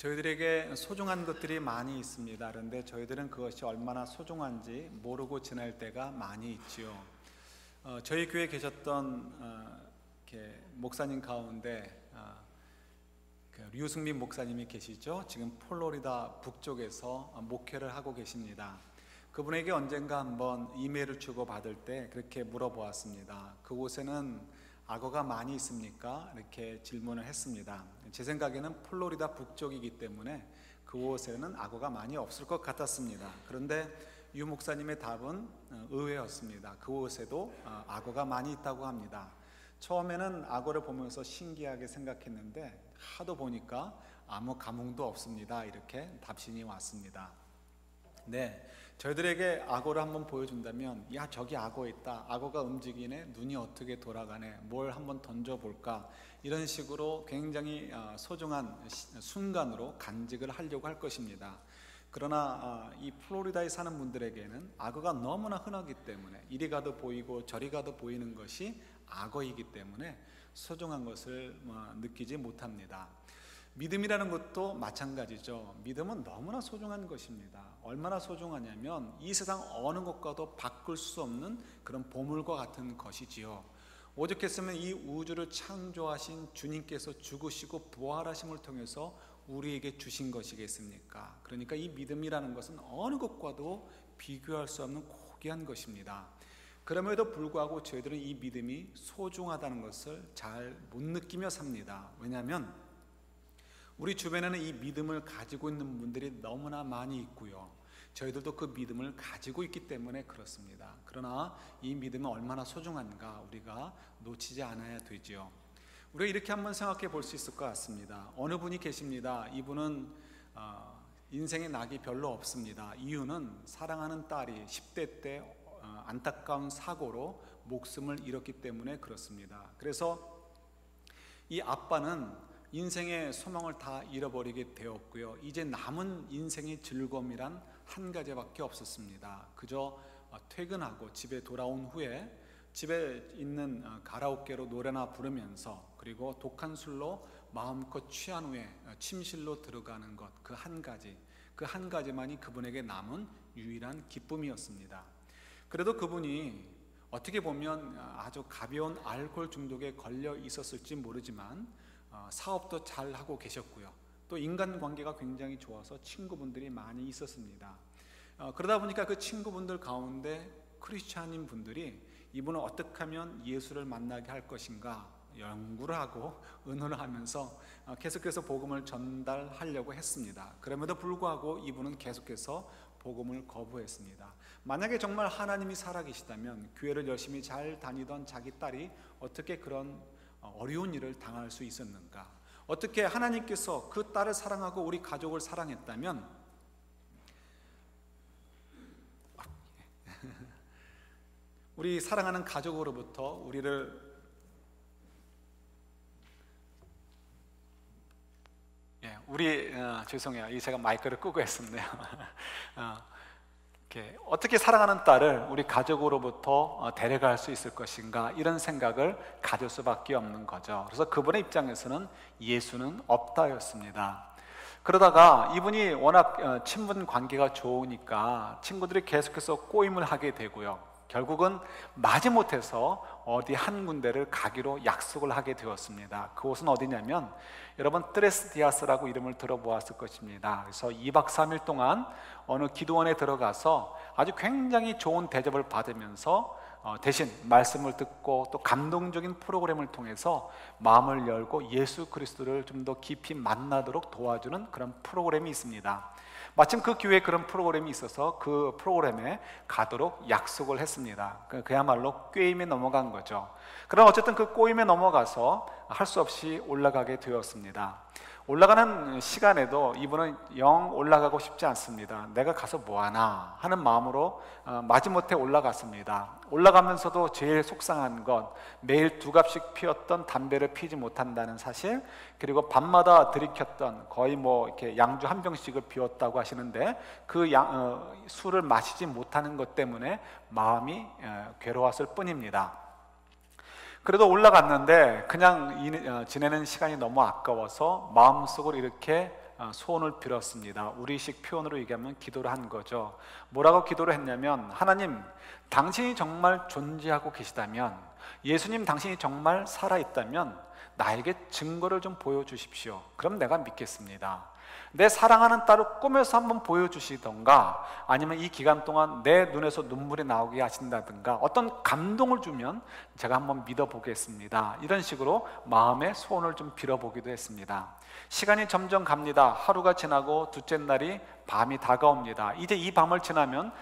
저희들에게 소중한 것들이 많이 있습니다. 그런데 저희들은 그것이 얼마나 소중한지 모르고 지낼 때가 많이 있지요. 저희 교회에 계셨던 목사님 가운데 류승민 목사님이 계시죠. 지금 플로리다 북쪽에서 목회를 하고 계십니다. 그분에게 언젠가 한번 이메일을 주고 받을 때 그렇게 물어보았습니다. 그곳에는 악어가 많이 있습니까? 이렇게 질문을 했습니다. 제 생각에는 플로리다 북쪽이기 때문에 그곳에는 악어가 많이 없을 것 같았습니다. 그런데 유 목사님의 답은 의외였습니다. 그곳에도 악어가 많이 있다고 합니다. 처음에는 악어를 보면서 신기하게 생각했는데 하도 보니까 아무 감흥도 없습니다. 이렇게 답신이 왔습니다. 네, 저희들에게 악어를 한번 보여준다면, 야, 저기 악어 있다, 악어가 움직이네, 눈이 어떻게 돌아가네, 뭘 한번 던져볼까, 이런 식으로 굉장히 소중한 순간으로 간직을 하려고 할 것입니다. 그러나 이 플로리다에 사는 분들에게는 악어가 너무나 흔하기 때문에 이리 가도 보이고 저리 가도 보이는 것이 악어이기 때문에 소중한 것을 느끼지 못합니다. 믿음이라는 것도 마찬가지죠. 믿음은 너무나 소중한 것입니다. 얼마나 소중하냐면 이 세상 어느 것과도 바꿀 수 없는 그런 보물과 같은 것이지요. 오죽했으면 이 우주를 창조하신 주님께서 죽으시고 부활하심을 통해서 우리에게 주신 것이겠습니까? 그러니까 이 믿음이라는 것은 어느 것과도 비교할 수 없는 고귀한 것입니다. 그럼에도 불구하고 저희들은 이 믿음이 소중하다는 것을 잘 못 느끼며 삽니다. 왜냐하면 우리 주변에는 이 믿음을 가지고 있는 분들이 너무나 많이 있고요, 저희들도 그 믿음을 가지고 있기 때문에 그렇습니다. 그러나 이 믿음은 얼마나 소중한가 우리가 놓치지 않아야 되지요. 우리가 이렇게 한번 생각해 볼 수 있을 것 같습니다. 어느 분이 계십니다. 이분은 인생에 낙이 별로 없습니다. 이유는 사랑하는 딸이 10대 때 안타까운 사고로 목숨을 잃었기 때문에 그렇습니다. 그래서 이 아빠는 인생의 소망을 다 잃어버리게 되었고요, 이제 남은 인생의 즐거움이란 한 가지밖에 없었습니다. 그저 퇴근하고 집에 돌아온 후에 집에 있는 가라오케로 노래나 부르면서, 그리고 독한 술로 마음껏 취한 후에 침실로 들어가는 것, 그 한 가지만이 그분에게 남은 유일한 기쁨이었습니다. 그래도 그분이 어떻게 보면 아주 가벼운 알코올 중독에 걸려 있었을지 모르지만 사업도 잘 하고 계셨고요, 또 인간관계가 굉장히 좋아서 친구분들이 많이 있었습니다. 그러다 보니까 그 친구분들 가운데 크리스찬인 분들이 이분을 어떻게 하면 예수를 만나게 할 것인가 연구를 하고 의논을 하면서 계속해서 복음을 전달하려고 했습니다. 그럼에도 불구하고 이분은 계속해서 복음을 거부했습니다. 만약에 정말 하나님이 살아계시다면 교회를 열심히 잘 다니던 자기 딸이 어떻게 그런 어려운 일을 당할 수 있었는가? 어떻게 하나님께서 그 딸을 사랑하고 우리 가족을 사랑했다면 우리 사랑하는 가족으로부터 우리를 죄송해요. 제가 마이크를 끄고 했었네요. 어떻게 사랑하는 딸을 우리 가족으로부터 데려갈 수 있을 것인가, 이런 생각을 가질 수밖에 없는 거죠. 그래서 그분의 입장에서는 예수는 없다였습니다. 그러다가 이분이 워낙 친분 관계가 좋으니까 친구들이 계속해서 꼬임을 하게 되고요, 결국은 마지못해서 어디 한 군데를 가기로 약속을 하게 되었습니다. 그곳은 어디냐면 여러분 트레스디아스라고 이름을 들어보았을 것입니다. 그래서 2박 3일 동안 어느 기도원에 들어가서 아주 굉장히 좋은 대접을 받으면서 대신 말씀을 듣고 또 감동적인 프로그램을 통해서 마음을 열고 예수 그리스도를 좀 더 깊이 만나도록 도와주는 그런 프로그램이 있습니다. 마침 그 교회에 그런 프로그램이 있어서 그 프로그램에 가도록 약속을 했습니다. 그야말로 꾀임에 넘어간 거죠. 그러나 어쨌든 그 꼬임에 넘어가서 할 수 없이 올라가게 되었습니다. 올라가는 시간에도 이분은 영 올라가고 싶지 않습니다. 내가 가서 뭐하나 하는 마음으로 마지못해 올라갔습니다. 올라가면서도 제일 속상한 건 매일 2갑씩 피웠던 담배를 피지 못한다는 사실, 그리고 밤마다 들이켰던 거의 이렇게 양주 한 병씩을 피웠다고 하시는데 그 술을 마시지 못하는 것 때문에 마음이 괴로웠을 뿐입니다. 그래도 올라갔는데 그냥 지내는 시간이 너무 아까워서 마음속으로 이렇게 소원을 빌었습니다. 우리식 표현으로 얘기하면 기도를 한 거죠. 뭐라고 기도를 했냐면, 하나님, 당신이 정말 존재하고 계시다면, 예수님 당신이 정말 살아있다면 나에게 증거를 좀 보여주십시오. 그럼 내가 믿겠습니다. 내 사랑하는 딸을 꿈에서 한번 보여주시던가, 아니면 이 기간 동안 내 눈에서 눈물이 나오게 하신다든가, 어떤 감동을 주면 제가 한번 믿어보겠습니다. 이런 식으로 마음의 소원을 좀 빌어보기도 했습니다. 시간이 점점 갑니다. 하루가 지나고 둘째 날이 밤이 다가옵니다. 이제 이 밤을 지나면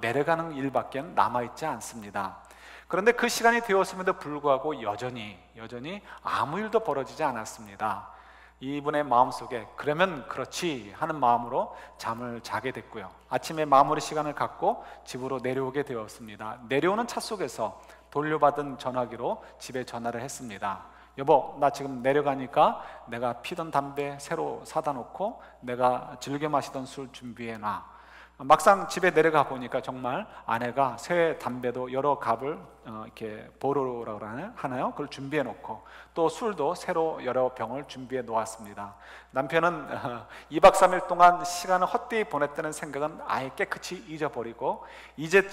내려가는 일밖에 남아있지 않습니다. 그런데 그 시간이 되었음에도 불구하고 여전히 아무 일도 벌어지지 않았습니다. 이분의 마음속에 그러면 그렇지 하는 마음으로 잠을 자게 됐고요. 아침에 마무리 시간을 갖고 집으로 내려오게 되었습니다. 내려오는 차 속에서 돌려받은 전화기로 집에 전화를 했습니다. 여보, 나 지금 내려가니까 내가 피던 담배 새로 사다 놓고 내가 즐겨 마시던 술 준비해놔. 막상 집에 내려가 보니까 정말 아내가 새 담배도 여러 갑을 이렇게 보로라고 하나요? 그걸 준비해 놓고, 또 술도 새로 여러 병을 준비해 놓았습니다. 남편은 2박 3일 동안 시간을 헛되이 보냈다는 생각은 아예 깨끗이 잊어버리고, 이제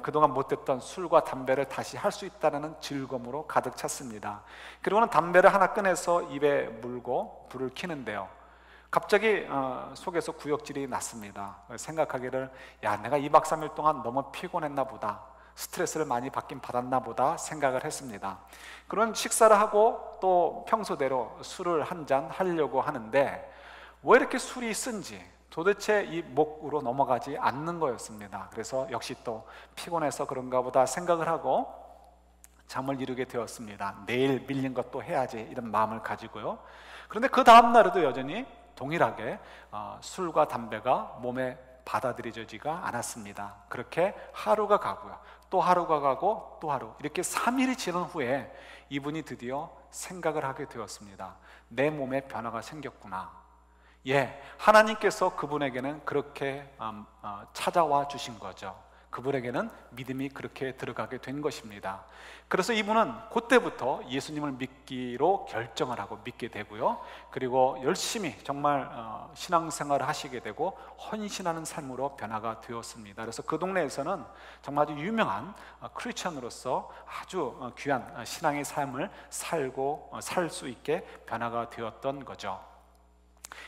그동안 못했던 술과 담배를 다시 할 수 있다는 즐거움으로 가득 찼습니다. 그리고는 담배를 하나 꺼내서 입에 물고 불을 켜는데요, 갑자기 속에서 구역질이 났습니다. 생각하기를, 야, 내가 2박 3일 동안 너무 피곤했나 보다, 스트레스를 많이 받긴 받았나 보다 생각을 했습니다. 그런 식사를 하고 또 평소대로 술을 한 잔 하려고 하는데, 왜 이렇게 술이 쓴지 도대체 이 목으로 넘어가지 않는 거였습니다. 그래서 역시 또 피곤해서 그런가 보다 생각을 하고 잠을 이루게 되었습니다. 내일 밀린 것도 해야지, 이런 마음을 가지고요. 그런데 그 다음 날에도 여전히 동일하게 술과 담배가 몸에 받아들여지지가 않았습니다. 그렇게 하루가 가고요, 또 하루가 가고 또 하루, 이렇게 3일이 지난 후에 이분이 드디어 생각을 하게 되었습니다. 내 몸에 변화가 생겼구나. 예, 하나님께서 그분에게는 그렇게 찾아와 주신 거죠. 그분에게는 믿음이 그렇게 들어가게 된 것입니다. 그래서 이분은 그때부터 예수님을 믿기로 결정을 하고 믿게 되고요, 그리고 열심히 정말 신앙생활을 하시게 되고 헌신하는 삶으로 변화가 되었습니다. 그래서 그 동네에서는 정말 아주 유명한 크리스천으로서 아주 귀한 신앙의 삶을 살 수 있게 변화가 되었던 거죠.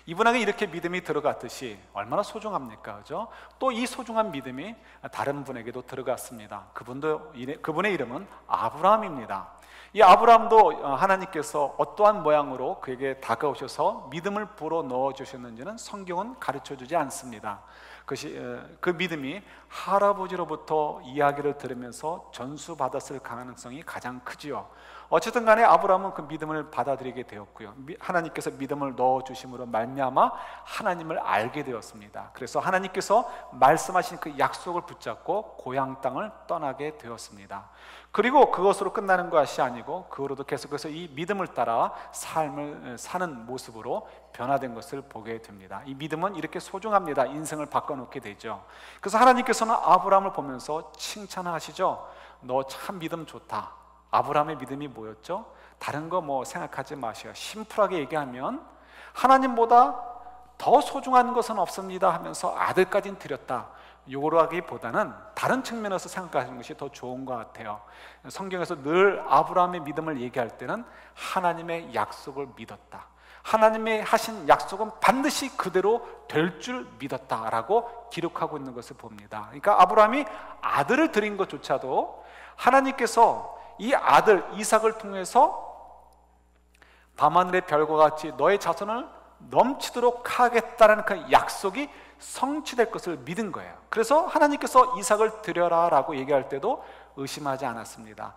이분에게 이렇게 믿음이 들어갔듯이 얼마나 소중합니까? 그죠? 또 이 소중한 믿음이 다른 분에게도 들어갔습니다. 그분의 이름은 아브라함입니다. 이 아브라함도 하나님께서 어떠한 모양으로 그에게 다가오셔서 믿음을 불어 넣어 주셨는지는 성경은 가르쳐 주지 않습니다. 그 믿음이 할아버지로부터 이야기를 들으면서 전수받았을 가능성이 가장 크지요. 어쨌든 간에 아브라함은 그 믿음을 받아들이게 되었고요, 하나님께서 믿음을 넣어주심으로 말미암아 하나님을 알게 되었습니다. 그래서 하나님께서 말씀하신 그 약속을 붙잡고 고향 땅을 떠나게 되었습니다. 그리고 그것으로 끝나는 것이 아니고 그 후로도 계속해서 이 믿음을 따라 삶을 사는 모습으로 변화된 것을 보게 됩니다. 이 믿음은 이렇게 소중합니다. 인생을 바꿔놓게 되죠. 그래서 하나님께서는 아브라함을 보면서 칭찬하시죠. 너 참 믿음 좋다. 아브라함의 믿음이 뭐였죠? 다른 거 뭐 생각하지 마세요. 심플하게 얘기하면 하나님보다 더 소중한 것은 없습니다 하면서 아들까지는 드렸다, 요거로 하기보다는 다른 측면에서 생각하시는 것이 더 좋은 것 같아요. 성경에서 늘 아브라함의 믿음을 얘기할 때는 하나님의 약속을 믿었다, 하나님의 하신 약속은 반드시 그대로 될 줄 믿었다라고 기록하고 있는 것을 봅니다. 그러니까 아브라함이 아들을 드린 것조차도 하나님께서 이 아들 이삭을 통해서 밤하늘의 별과 같이 너의 자손을 넘치도록 하겠다는 그 약속이 성취될 것을 믿은 거예요. 그래서 하나님께서 이삭을 드려라 라고 얘기할 때도 의심하지 않았습니다.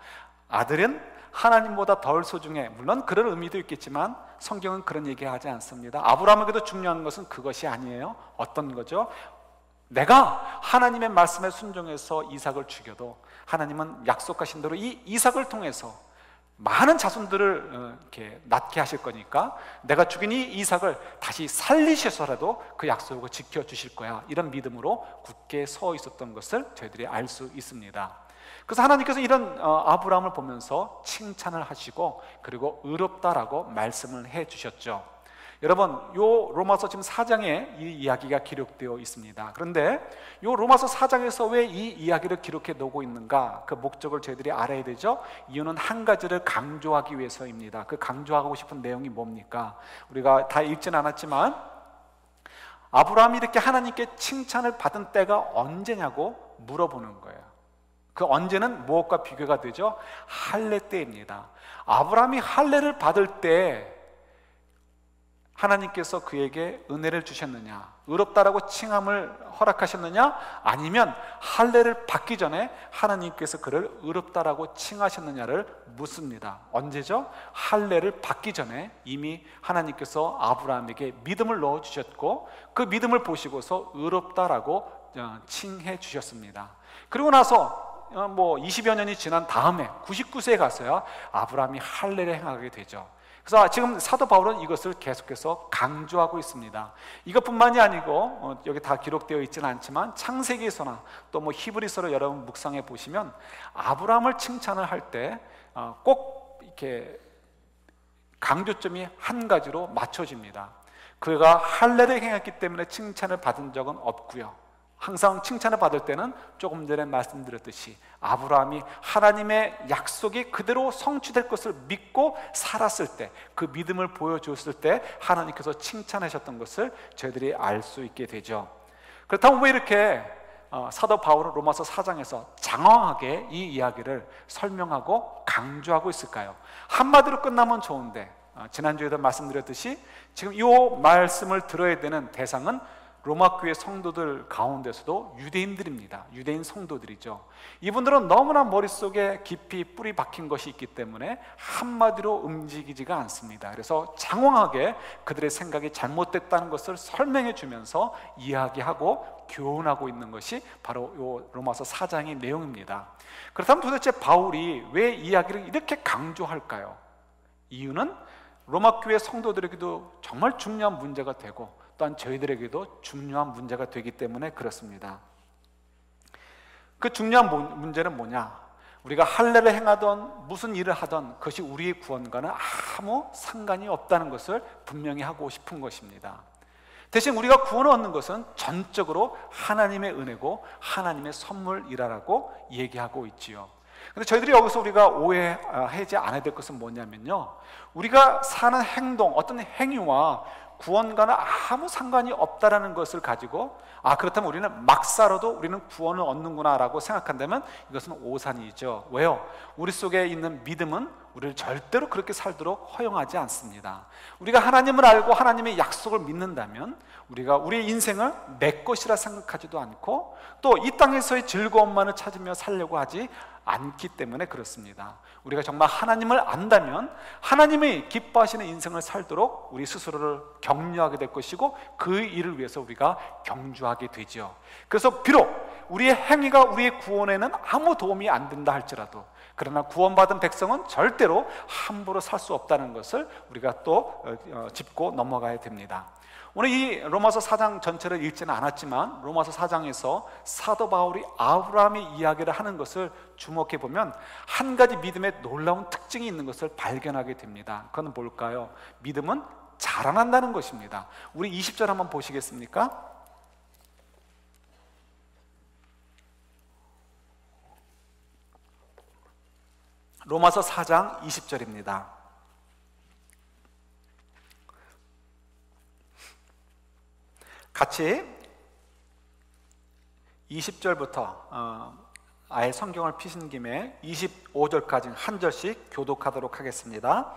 아들은 하나님보다 덜 소중해. 물론 그런 의미도 있겠지만 성경은 그런 얘기하지 않습니다. 아브라함에게도 중요한 것은 그것이 아니에요. 어떤 거죠? 내가 하나님의 말씀에 순종해서 이삭을 죽여도 하나님은 약속하신 대로 이 이삭을 통해서 많은 자손들을 이렇게 낳게 하실 거니까 내가 죽인 이 이삭을 다시 살리셔서라도 그 약속을 지켜주실 거야, 이런 믿음으로 굳게 서 있었던 것을 저희들이 알 수 있습니다. 그래서 하나님께서 이런 아브라함을 보면서 칭찬을 하시고 그리고 의롭다라고 말씀을 해 주셨죠. 여러분, 요 로마서 지금 4장에 이 이야기가 기록되어 있습니다. 그런데 요 로마서 4장에서 왜 이 이야기를 기록해 놓고 있는가? 그 목적을 저희들이 알아야 되죠. 이유는 한 가지를 강조하기 위해서입니다. 그 강조하고 싶은 내용이 뭡니까? 우리가 다 읽진 않았지만 아브라함이 이렇게 하나님께 칭찬을 받은 때가 언제냐고 물어보는 거예요. 그 언제는 무엇과 비교가 되죠? 할례 때입니다. 아브라함이 할례를 받을 때 하나님께서 그에게 은혜를 주셨느냐, 의롭다라고 칭함을 허락하셨느냐, 아니면 할례를 받기 전에 하나님께서 그를 의롭다라고 칭하셨느냐를 묻습니다. 언제죠? 할례를 받기 전에 이미 하나님께서 아브라함에게 믿음을 넣어주셨고 그 믿음을 보시고서 의롭다라고 칭해 주셨습니다. 그리고 나서 20여 년이 지난 다음에 99세에 가서야 아브라함이 할례를 행하게 되죠. 그래서 지금 사도 바울은 이것을 계속해서 강조하고 있습니다. 이것뿐만이 아니고 여기 다 기록되어 있지는 않지만 창세기에서나 또 히브리서를 여러분 묵상해 보시면 아브라함을 칭찬을 할 때 꼭 이렇게 강조점이 한 가지로 맞춰집니다. 그가 할례를 행했기 때문에 칭찬을 받은 적은 없고요, 항상 칭찬을 받을 때는 조금 전에 말씀드렸듯이 아브라함이 하나님의 약속이 그대로 성취될 것을 믿고 살았을 때, 그 믿음을 보여주었을 때 하나님께서 칭찬하셨던 것을 저희들이 알 수 있게 되죠. 그렇다면 왜 이렇게 사도 바울은 로마서 4장에서 장황하게 이 이야기를 설명하고 강조하고 있을까요? 한마디로 끝나면 좋은데 지난주에도 말씀드렸듯이 지금 이 말씀을 들어야 되는 대상은 로마 교회 성도들 가운데서도 유대인들입니다. 유대인 성도들이죠. 이분들은 너무나 머릿속에 깊이 뿌리 박힌 것이 있기 때문에 한마디로 움직이지가 않습니다. 그래서 장황하게 그들의 생각이 잘못됐다는 것을 설명해 주면서 이야기하고 교훈하고 있는 것이 바로 이 로마서 4장의 내용입니다. 그렇다면 도대체 바울이 왜 이야기를 이렇게 강조할까요? 이유는 로마 교회 성도들에게도 정말 중요한 문제가 되고 또한 저희들에게도 중요한 문제가 되기 때문에 그렇습니다. 그 중요한 문제는 뭐냐? 우리가 할례를 행하던 무슨 일을 하던 그것이 우리의 구원과는 아무 상관이 없다는 것을 분명히 하고 싶은 것입니다. 대신 우리가 구원을 얻는 것은 전적으로 하나님의 은혜고 하나님의 선물이라고 얘기하고 있지요. 근데 저희들이 여기서 우리가 오해하지 않아야 될 것은 뭐냐면요, 우리가 사는 행동, 어떤 행위와 구원과는 아무 상관이 없다라는 것을 가지고 그렇다면 우리는 막 살아도 우리는 구원을 얻는구나 라고 생각한다면 이것은 오산이죠. 왜요? 우리 속에 있는 믿음은 우리를 절대로 그렇게 살도록 허용하지 않습니다. 우리가 하나님을 알고 하나님의 약속을 믿는다면 우리가 우리의 인생을 내 것이라 생각하지도 않고 또 이 땅에서의 즐거움만을 찾으며 살려고 하지 않기 때문에 그렇습니다. 우리가 정말 하나님을 안다면 하나님의 기뻐하시는 인생을 살도록 우리 스스로를 격려하게 될 것이고 그 일을 위해서 우리가 경주하게 되죠. 그래서 비록 우리의 행위가 우리의 구원에는 아무 도움이 안 된다 할지라도, 그러나 구원받은 백성은 절대로 함부로 살 수 없다는 것을 우리가 또 짚고 넘어가야 됩니다. 오늘 이 로마서 4장 전체를 읽지는 않았지만 로마서 4장에서 사도 바울이 아브라함의 이야기를 하는 것을 주목해 보면 한 가지 믿음의 놀라운 특징이 있는 것을 발견하게 됩니다. 그건 뭘까요? 믿음은 자라난다는 것입니다. 우리 20절 한번 보시겠습니까? 로마서 4장 20절입니다. 같이 20절부터 아예 성경을 피신 김에 25절까지 한 절씩 교독하도록 하겠습니다.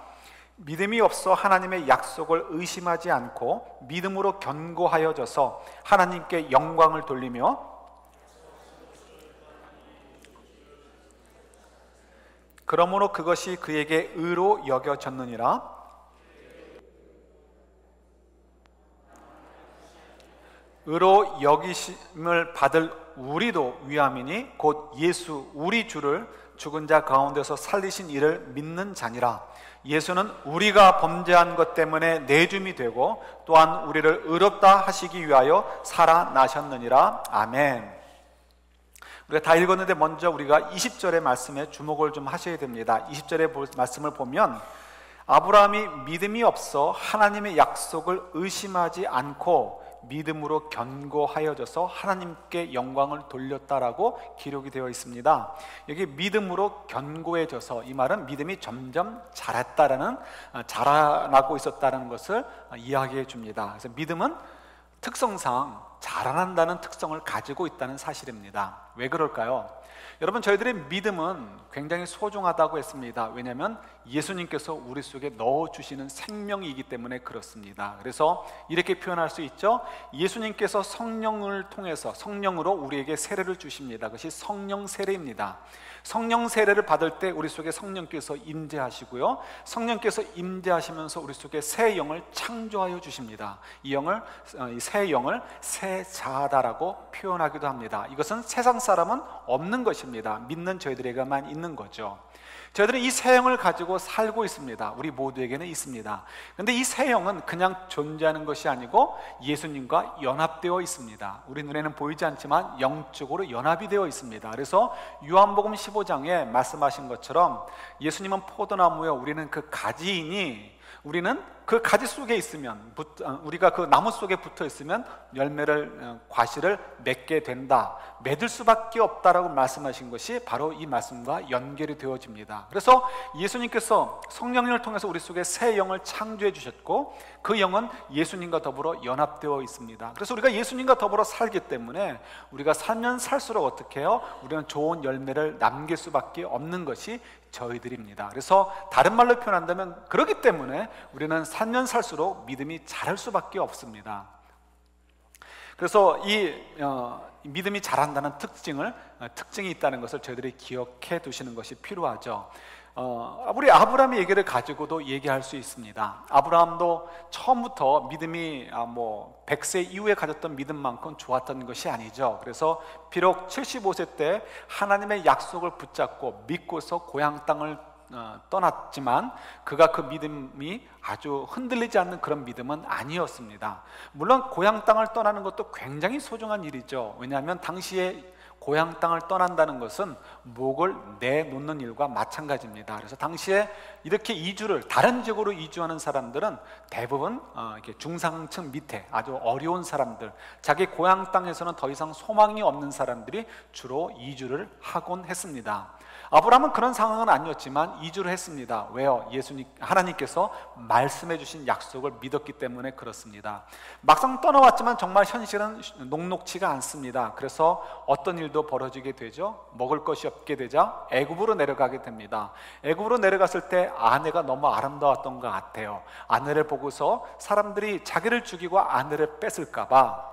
믿음이 없어 하나님의 약속을 의심하지 않고 믿음으로 견고하여져서 하나님께 영광을 돌리며 그러므로 그것이 그에게 의로 여겨졌느니라. 의로 여기심을 받을 우리도 위함이니 곧 예수 우리 주를 죽은 자 가운데서 살리신 이를 믿는 자니라. 예수는 우리가 범죄한 것 때문에 내줌이 되고 또한 우리를 의롭다 하시기 위하여 살아나셨느니라. 아멘. 우리가 다 읽었는데 먼저 우리가 20절의 말씀에 주목을 좀 하셔야 됩니다. 20절의 말씀을 보면 아브라함이 믿음이 없어 하나님의 약속을 의심하지 않고 믿음으로 견고하여져서 하나님께 영광을 돌렸다라고 기록이 되어 있습니다. 여기 믿음으로 견고해져서, 이 말은 믿음이 점점 자라나고 있었다는 것을 이야기해 줍니다. 그래서 믿음은 특성상 자라난다는 특성을 가지고 있다는 사실입니다. 왜 그럴까요? 여러분, 저희들의 믿음은 굉장히 소중하다고 했습니다. 왜냐하면 예수님께서 우리 속에 넣어주시는 생명이기 때문에 그렇습니다. 그래서 이렇게 표현할 수 있죠. 예수님께서 성령을 통해서, 성령으로 우리에게 세례를 주십니다. 그것이 성령 세례입니다. 성령 세례를 받을 때 우리 속에 성령께서 임재하시고요, 성령께서 임재하시면서 우리 속에 새 영을 창조하여 주십니다. 이 새 영을 새 자다라고 표현하기도 합니다. 이것은 세상 사람은 없는 것입니다. 믿는 저희들에게만 있는 거죠. 저희들은 이 새 영을 가지고 살고 있습니다. 우리 모두에게는 있습니다. 그런데 이 새 영은 그냥 존재하는 것이 아니고 예수님과 연합되어 있습니다. 우리 눈에는 보이지 않지만 영적으로 연합이 되어 있습니다. 그래서 요한복음 15장에 말씀하신 것처럼 예수님은 포도나무요, 우리는 그 가지이니, 우리는 그 가지 속에 있으면, 우리가 그 나무 속에 붙어 있으면 과실을 맺게 된다, 맺을 수밖에 없다라고 말씀하신 것이 바로 이 말씀과 연결이 되어집니다. 그래서 예수님께서 성령님을 통해서 우리 속에 새 영을 창조해 주셨고, 그 영은 예수님과 더불어 연합되어 있습니다. 그래서 우리가 예수님과 더불어 살기 때문에 우리가 살면 살수록 어떻게 해요? 우리는 좋은 열매를 남길 수밖에 없는 것이 저희들입니다. 그래서 다른 말로 표현한다면, 그렇기 때문에 우리는 살면 살수록 믿음이 자랄 수밖에 없습니다. 그래서 이 믿음이 자란다는 특징이 있다는 것을 저희들이 기억해 두시는 것이 필요하죠. 우리 아브라함의 얘기를 가지고도 얘기할 수 있습니다. 아브라함도 처음부터 믿음이 100세 이후에 가졌던 믿음만큼 좋았던 것이 아니죠. 그래서 비록 75세 때 하나님의 약속을 붙잡고 믿고서 고향 땅을 떠났지만, 그가 그 믿음이 아주 흔들리지 않는 그런 믿음은 아니었습니다. 물론 고향 땅을 떠나는 것도 굉장히 소중한 일이죠. 왜냐하면 당시에 고향 땅을 떠난다는 것은 목을 내놓는 일과 마찬가지입니다. 그래서 당시에 이렇게 다른 지역으로 이주하는 사람들은 대부분 이렇게 중상층 밑에 아주 어려운 사람들, 자기 고향 땅에서는 더 이상 소망이 없는 사람들이 주로 이주를 하곤 했습니다. 아브라함은 그런 상황은 아니었지만 이주를 했습니다. 왜요? 하나님께서 말씀해 주신 약속을 믿었기 때문에 그렇습니다. 막상 떠나왔지만 정말 현실은 녹록치가 않습니다. 그래서 어떤 일도 벌어지게 되죠. 먹을 것이 없게 되자 애굽으로 내려가게 됩니다. 애굽으로 내려갔을 때 아내가 너무 아름다웠던 것 같아요. 아내를 보고서 사람들이 자기를 죽이고 아내를 뺏을까 봐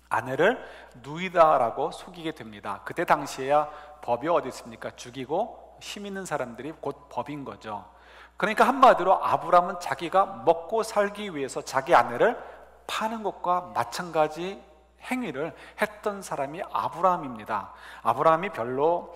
아내를 누이다라고 속이게 됩니다. 그때 당시에야 법이 어디 있습니까? 죽이고 힘 있는 사람들이 곧 법인 거죠. 그러니까 한마디로 아브라함은 자기가 먹고 살기 위해서 자기 아내를 파는 것과 마찬가지 행위를 했던 사람이 아브라함입니다. 아브라함이 별로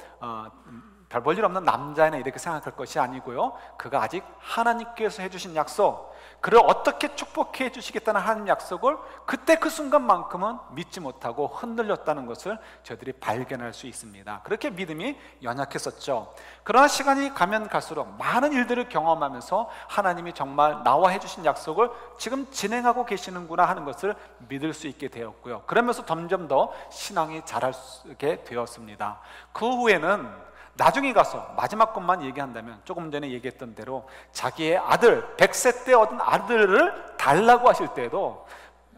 별 볼 일 없는 남자이나 이렇게 생각할 것이 아니고요, 그가 아직 하나님께서 해주신 약속, 그를 어떻게 축복해 주시겠다는 하나님 약속을 그때 그 순간만큼은 믿지 못하고 흔들렸다는 것을 저희들이 발견할 수 있습니다. 그렇게 믿음이 연약했었죠. 그러나 시간이 가면 갈수록 많은 일들을 경험하면서 하나님이 정말 나와 해주신 약속을 지금 진행하고 계시는구나 하는 것을 믿을 수 있게 되었고요, 그러면서 점점 더 신앙이 자라게 되었습니다. 그 후에는 나중에 가서 마지막 것만 얘기한다면, 조금 전에 얘기했던 대로 자기의 아들, 100세 때 얻은 아들을 달라고 하실 때에도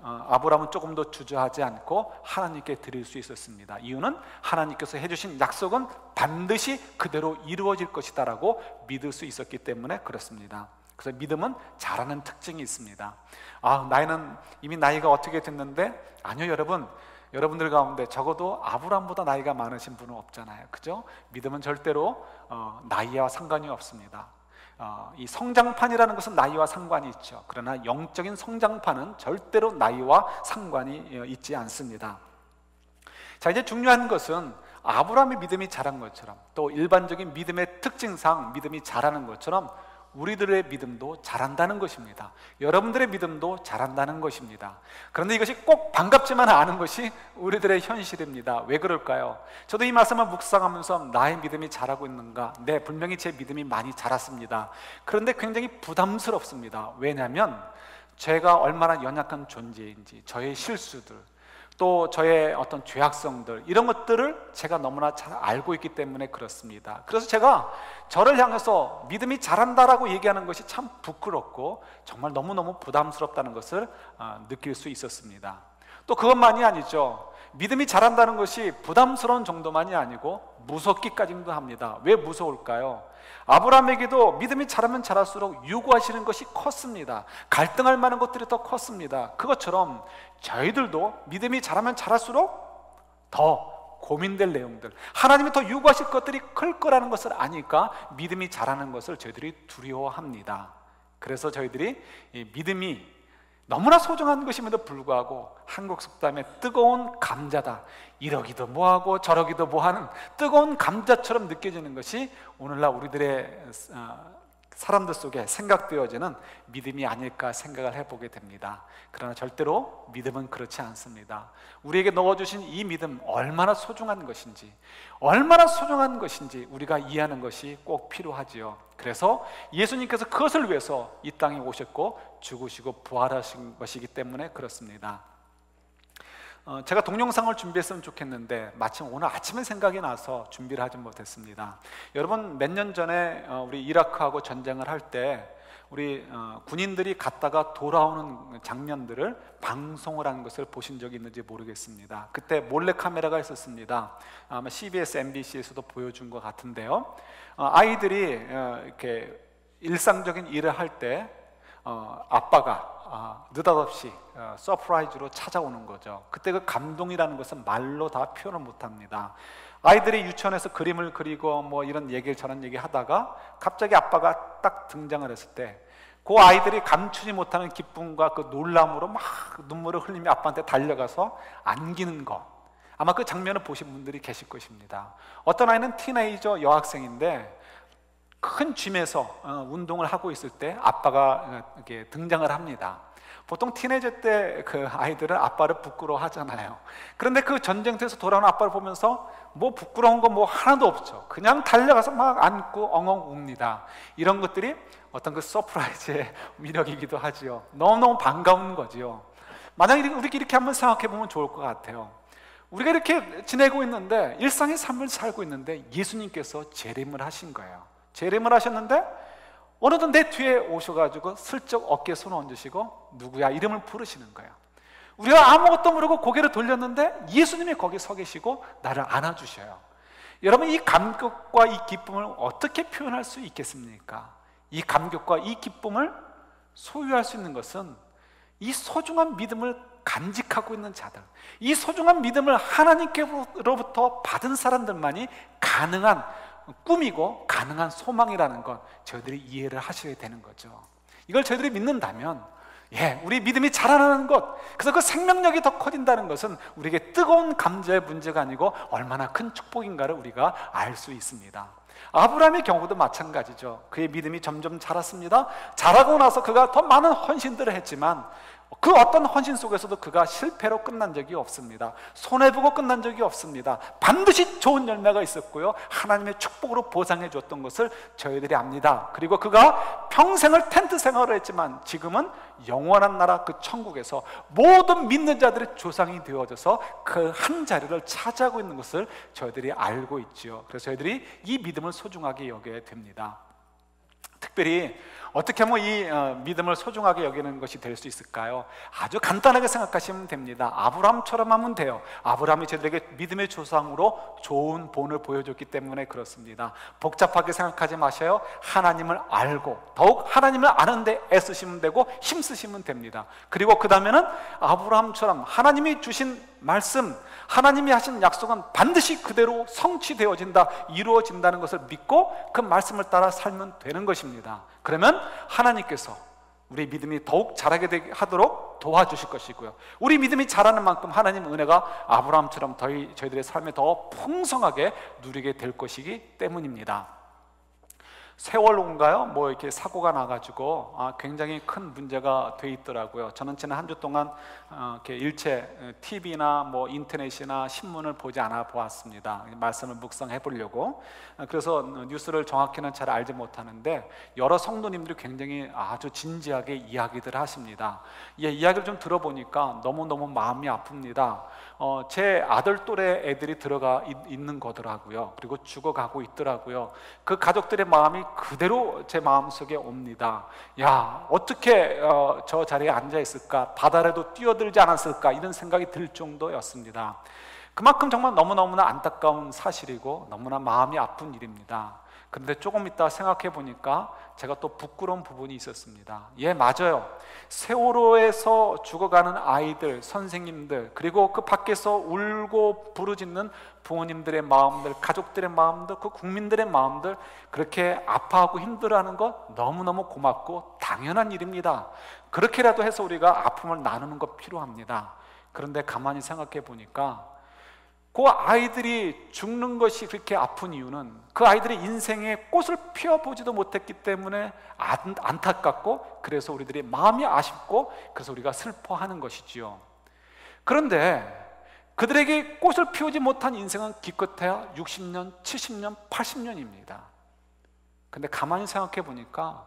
아브라함은 조금 더 주저하지 않고 하나님께 드릴 수 있었습니다. 이유는 하나님께서 해주신 약속은 반드시 그대로 이루어질 것이다 라고 믿을 수 있었기 때문에 그렇습니다. 그래서 믿음은 자라는 특징이 있습니다. 이미 나이가 어떻게 됐는데, 아니요 여러분, 여러분들 가운데 적어도 아브라함보다 나이가 많으신 분은 없잖아요. 그죠? 믿음은 절대로 나이와 상관이 없습니다. 이 성장판이라는 것은 나이와 상관이 있죠. 그러나 영적인 성장판은 절대로 나이와 상관이 있지 않습니다. 자, 이제 중요한 것은 아브라함의 믿음이 자란 것처럼, 또 일반적인 믿음의 특징상 믿음이 자라는 것처럼 우리들의 믿음도 자란다는 것입니다. 여러분들의 믿음도 자란다는 것입니다. 그런데 이것이 꼭 반갑지만 않은 것이 우리들의 현실입니다. 왜 그럴까요? 저도 이 말씀을 묵상하면서 나의 믿음이 자라고 있는가? 네, 분명히 제 믿음이 많이 자랐습니다. 그런데 굉장히 부담스럽습니다. 왜냐하면 제가 얼마나 연약한 존재인지, 저의 실수들, 또 저의 어떤 죄악성들, 이런 것들을 제가 너무나 잘 알고 있기 때문에 그렇습니다. 그래서 제가 저를 향해서 믿음이 자란다라고 얘기하는 것이 참 부끄럽고 정말 너무너무 부담스럽다는 것을 느낄 수 있었습니다. 또 그것만이 아니죠. 믿음이 자란다는 것이 부담스러운 정도만이 아니고 무섭기까지도 합니다. 왜 무서울까요? 아브라함에게도 믿음이 자라면 자랄수록 요구하시는 것이 컸습니다. 갈등할 만한 것들이 더 컸습니다. 그것처럼 저희들도 믿음이 자라면 자랄수록 더 고민될 내용들, 하나님이 더 요구하실 것들이 클 거라는 것을 아니까 믿음이 자라는 것을 저희들이 두려워합니다. 그래서 저희들이 이 믿음이 너무나 소중한 것임에도 불구하고 한국 속담에 뜨거운 감자다, 이러기도 뭐하고 저러기도 뭐하는 뜨거운 감자처럼 느껴지는 것이 오늘날 우리들의 사람들 속에 생각되어지는 믿음이 아닐까 생각을 해보게 됩니다. 그러나 절대로 믿음은 그렇지 않습니다. 우리에게 넣어주신 이 믿음 얼마나 소중한 것인지, 얼마나 소중한 것인지 우리가 이해하는 것이 꼭 필요하지요. 그래서 예수님께서 그것을 위해서 이 땅에 오셨고 죽으시고 부활하신 것이기 때문에 그렇습니다. 제가 동영상을 준비했으면 좋겠는데 마침 오늘 아침에 생각이 나서 준비를 하지 못했습니다. 여러분, 몇 년 전에 우리 이라크하고 전쟁을 할 때 우리 군인들이 갔다가 돌아오는 장면들을 방송을 하는 것을 보신 적이 있는지 모르겠습니다. 그때 몰래카메라가 있었습니다. 아마 CBS, MBC에서도 보여준 것 같은데요. 아이들이 이렇게 일상적인 일을 할 때 아빠가 느닷없이 서프라이즈로 찾아오는 거죠. 그때 그 감동이라는 것은 말로 다 표현을 못합니다. 아이들이 유치원에서 그림을 그리고 뭐 이런 얘기를 저런 얘기 하다가 갑자기 아빠가 딱 등장을 했을 때 그 아이들이 감추지 못하는 기쁨과 그 놀람으로 막 눈물을 흘리며 아빠한테 달려가서 안기는 것, 아마 그 장면을 보신 분들이 계실 것입니다. 어떤 아이는 티네이저 여학생인데 큰 짐에서 운동을 하고 있을 때 아빠가 이렇게 등장을 합니다. 보통 티네이저 때 그 아이들은 아빠를 부끄러워하잖아요. 그런데 그 전쟁터에서 돌아오는 아빠를 보면서 뭐 부끄러운 거 뭐 하나도 없죠. 그냥 달려가서 막 안고 엉엉 웁니다. 이런 것들이 어떤 그 서프라이즈의 위력이기도 하지요. 너무너무 반가운 거지요. 만약에 우리가 이렇게 한번 생각해 보면 좋을 것 같아요. 우리가 이렇게 지내고 있는데, 일상의 삶을 살고 있는데 예수님께서 재림을 하신 거예요. 재림을 하셨는데 어느덧 내 뒤에 오셔가지고 슬쩍 어깨에 손을 얹으시고 누구야 이름을 부르시는 거예요. 우리가 아무것도 모르고 고개를 돌렸는데 예수님이 거기 서 계시고 나를 안아주셔요. 여러분, 이 감격과 이 기쁨을 어떻게 표현할 수 있겠습니까? 이 감격과 이 기쁨을 소유할 수 있는 것은 이 소중한 믿음을 간직하고 있는 자들, 이 소중한 믿음을 하나님께로부터 받은 사람들만이 가능한 꿈이고 가능한 소망이라는 것, 저희들이 이해를 하셔야 되는 거죠. 이걸 저희들이 믿는다면 우리 믿음이 자라나는 것, 그래서 그 생명력이 더 커진다는 것은 우리에게 뜨거운 감자의 문제가 아니고 얼마나 큰 축복인가를 우리가 알 수 있습니다. 아브라함의 경우도 마찬가지죠. 그의 믿음이 점점 자랐습니다. 자라고 나서 그가 더 많은 헌신들을 했지만 그 어떤 헌신 속에서도 그가 실패로 끝난 적이 없습니다. 손해보고 끝난 적이 없습니다. 반드시 좋은 열매가 있었고요, 하나님의 축복으로 보상해 줬던 것을 저희들이 압니다. 그리고 그가 평생을 텐트 생활을 했지만 지금은 영원한 나라 그 천국에서 모든 믿는 자들의 조상이 되어져서 그 한 자리를 차지하고 있는 것을 저희들이 알고 있지요. 그래서 저희들이 이 믿음을 소중하게 여겨야 됩니다. 특별히 어떻게 하면 이 믿음을 소중하게 여기는 것이 될 수 있을까요? 아주 간단하게 생각하시면 됩니다. 아브라함처럼 하면 돼요. 아브라함이 저들에게 믿음의 조상으로 좋은 본을 보여줬기 때문에 그렇습니다. 복잡하게 생각하지 마셔요. 하나님을 알고 더욱 하나님을 아는데 애쓰시면 되고 힘쓰시면 됩니다. 그리고 그 다음에는 아브라함처럼 하나님이 주신 말씀, 하나님이 하신 약속은 반드시 그대로 성취되어진다, 이루어진다는 것을 믿고 그 말씀을 따라 살면 되는 것입니다. 그러면 하나님께서 우리 믿음이 더욱 자라게 하도록 도와주실 것이고요, 우리 믿음이 자라는 만큼 하나님의 은혜가 아브라함처럼 저희들의 삶에 더 풍성하게 누리게 될 것이기 때문입니다. 세월호인가요? 뭐 이렇게 사고가 나가지고 굉장히 큰 문제가 돼 있더라고요. 저는 지난 한 주 동안 이렇게 일체 TV나 뭐 인터넷이나 신문을 보지 않아 보았습니다. 말씀을 묵상해 보려고. 그래서 뉴스를 정확히는 잘 알지 못하는데 여러 성도님들이 굉장히 아주 진지하게 이야기들 하십니다. 이야기를 좀 들어보니까 너무너무 마음이 아픕니다. 제 아들 또래 애들이 들어가 있는 거더라고요. 그리고 죽어가고 있더라고요. 그 가족들의 마음이 그대로 제 마음속에 옵니다. 야, 어떻게 저 자리에 앉아 있을까? 바다라도 뛰어들지 않았을까? 이런 생각이 들 정도였습니다. 그만큼 정말 너무너무나 안타까운 사실이고 너무나 마음이 아픈 일입니다. 그런데 조금 있다 생각해 보니까 제가 또 부끄러운 부분이 있었습니다. 예, 맞아요. 세월호에서 죽어가는 아이들, 선생님들, 그리고 그 밖에서 울고 부르짖는 부모님들의 마음들, 가족들의 마음들, 그 국민들의 마음들, 그렇게 아파하고 힘들어하는 것 너무너무 고맙고 당연한 일입니다. 그렇게라도 해서 우리가 아픔을 나누는 것 필요합니다. 그런데 가만히 생각해 보니까 그 아이들이 죽는 것이 그렇게 아픈 이유는 그 아이들의 인생에 꽃을 피워보지도 못했기 때문에 안타깝고, 그래서 우리들이 마음이 아쉽고, 그래서 우리가 슬퍼하는 것이지요. 그런데 그들에게 꽃을 피우지 못한 인생은 기껏해야 60년, 70년, 80년입니다. 근데 가만히 생각해 보니까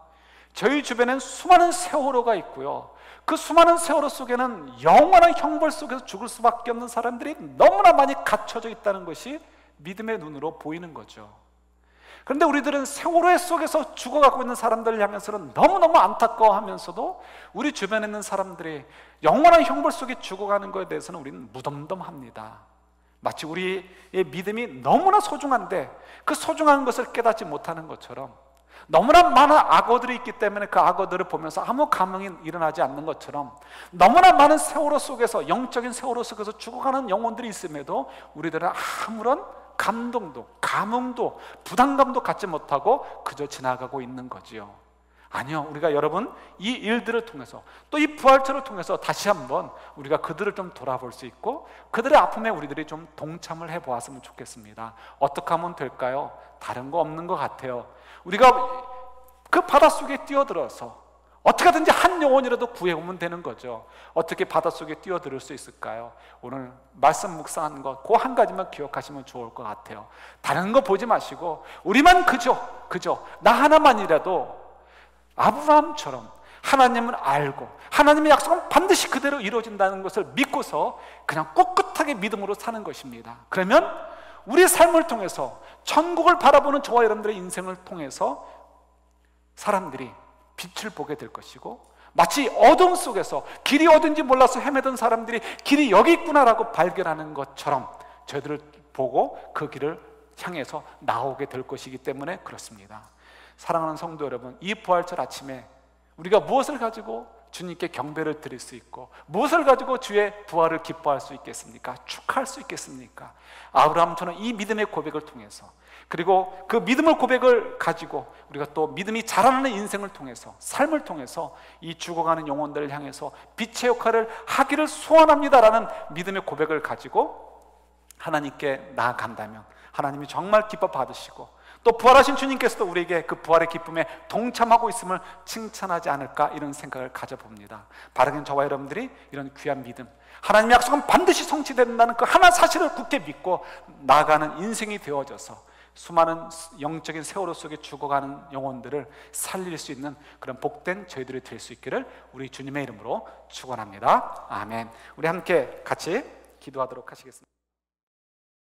저희 주변엔 수많은 세월호가 있고요, 그 수많은 세월호 속에는 영원한 형벌 속에서 죽을 수밖에 없는 사람들이 너무나 많이 갇혀져 있다는 것이 믿음의 눈으로 보이는 거죠. 그런데 우리들은 세월호 속에서 죽어가고 있는 사람들을 향해서는 너무너무 안타까워하면서도 우리 주변에 있는 사람들이 영원한 형벌 속에 죽어가는 것에 대해서는 우리는 무덤덤합니다. 마치 우리의 믿음이 너무나 소중한데 그 소중한 것을 깨닫지 못하는 것처럼, 너무나 많은 악어들이 있기 때문에 그 악어들을 보면서 아무 감흥이 일어나지 않는 것처럼, 너무나 많은 세월호 속에서, 영적인 세월호 속에서 죽어가는 영혼들이 있음에도 우리들은 아무런 감동도, 감흥도, 부담감도 갖지 못하고 그저 지나가고 있는 거지요. 아니요, 우리가 여러분 이 일들을 통해서, 또 이 부활절을 통해서 다시 한번 우리가 그들을 좀 돌아볼 수 있고 그들의 아픔에 우리들이 좀 동참을 해보았으면 좋겠습니다. 어떻게 하면 될까요? 다른 거 없는 것 같아요. 우리가 그 바닷속에 뛰어들어서 어떻게든지 한 영혼이라도 구해오면 되는 거죠. 어떻게 바닷속에 뛰어들 수 있을까요? 오늘 말씀 묵상하는 것, 그 한 가지만 기억하시면 좋을 것 같아요. 다른 거 보지 마시고 우리만 그저 나 하나만이라도 아브라함처럼 하나님을 알고 하나님의 약속은 반드시 그대로 이루어진다는 것을 믿고서 그냥 꿋꿋하게 믿음으로 사는 것입니다. 그러면 우리의 삶을 통해서, 천국을 바라보는 저와 여러분들의 인생을 통해서 사람들이 빛을 보게 될 것이고, 마치 어둠 속에서 길이 어딘지 몰라서 헤매던 사람들이 길이 여기 있구나라고 발견하는 것처럼 저희들을 보고 그 길을 향해서 나오게 될 것이기 때문에 그렇습니다. 사랑하는 성도 여러분, 이 부활절 아침에 우리가 무엇을 가지고 주님께 경배를 드릴 수 있고 무엇을 가지고 주의 부활을 기뻐할 수 있겠습니까? 축하할 수 있겠습니까? 아브라함처럼 이 믿음의 고백을 통해서, 그리고 그 믿음의 고백을 가지고 우리가 또 믿음이 자라나는 인생을 통해서, 삶을 통해서 이 죽어가는 영혼들을 향해서 빛의 역할을 하기를 소원합니다라는 믿음의 고백을 가지고 하나님께 나아간다면 하나님이 정말 기뻐 받으시고, 또 부활하신 주님께서도 우리에게 그 부활의 기쁨에 동참하고 있음을 칭찬하지 않을까, 이런 생각을 가져봅니다. 바르게 저와 여러분들이 이런 귀한 믿음, 하나님의 약속은 반드시 성취된다는 그 하나 사실을 굳게 믿고 나아가는 인생이 되어져서 수많은 영적인 세월호 속에 죽어가는 영혼들을 살릴 수 있는 그런 복된 저희들이 될 수 있기를 우리 주님의 이름으로 축원합니다. 아멘. 우리 함께 같이 기도하도록 하시겠습니다.